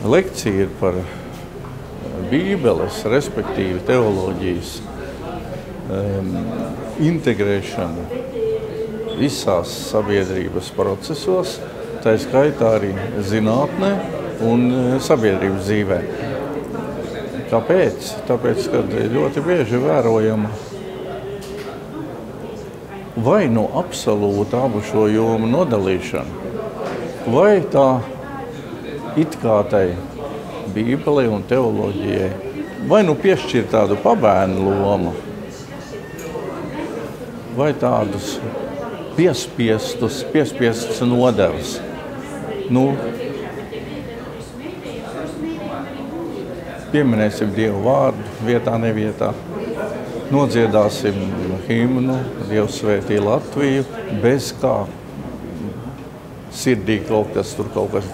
lekcija ir par Bībeles, respektīvi teoloģijas integrēšanu visās sabiedrības procesos, tā skaitā arī zinātnē un sabiedrības dzīvē. Kāpēc? Tāpēc, ka ļoti bieži vērojama vai nu absolūta abu šo jomu nodalīšana, vai tā it kā tai Bībelei un teoloģijai, vai nu piešķir tādu pabērnu lomu, vai tādus piespiestas nodevas. Pieminēsim Dievu vārdu vietā, nevietā. Nodziedāsim himnu, Dievs svētī Latviju, bez kā sirdī kaut kas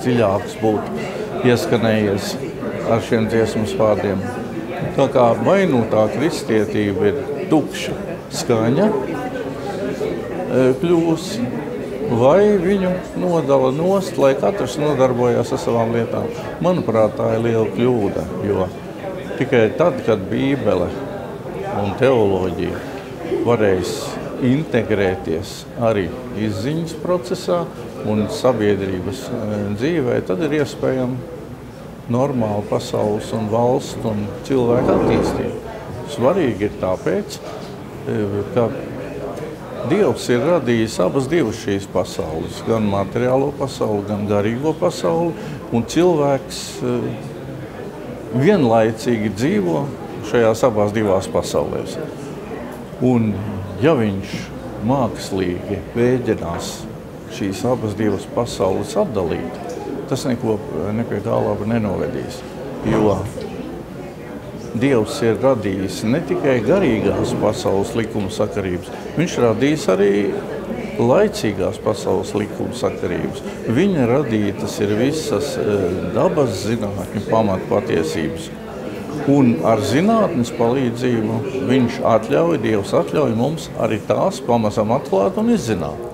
dziļāks būtu ieskanējies ar šiem dziesmas vārdiem. Tā kā vai nu tā kristietība ir tukša skaņa kļūs, vai viņu nodala nost, lai katrs nodarbojās ar savām lietām. Manuprāt, tā ir liela kļūda, jo tikai tad, kad Bībele un teoloģija varēs integrēties arī izziņas procesā un sabiedrības dzīvē, tad ir iespējama normāla pasaules un valsts un cilvēka attīstība. Svarīgi ir tāpēc, ka Dievs ir radījis abas divas šīs pasaules, gan materiālo pasauli, gan garīgo pasauli, un cilvēks vienlaicīgi dzīvo šajās abās divās pasaulēs. Un ja viņš mākslīgi mēģinās šīs abas divas pasaules atdalīt, tas neko pie kā laba nenovedīs, jo Dievs ir radījis ne tikai garīgās pasaules likuma sakarības, viņš radījis arī laicīgās pasaules likuma sakarības. Viņa radītas ir visas dabas zinātņu pamatpatiesības. Un ar zinātnes palīdzību Dievs atļauj mums arī tās pamazam atklāt un izzināt.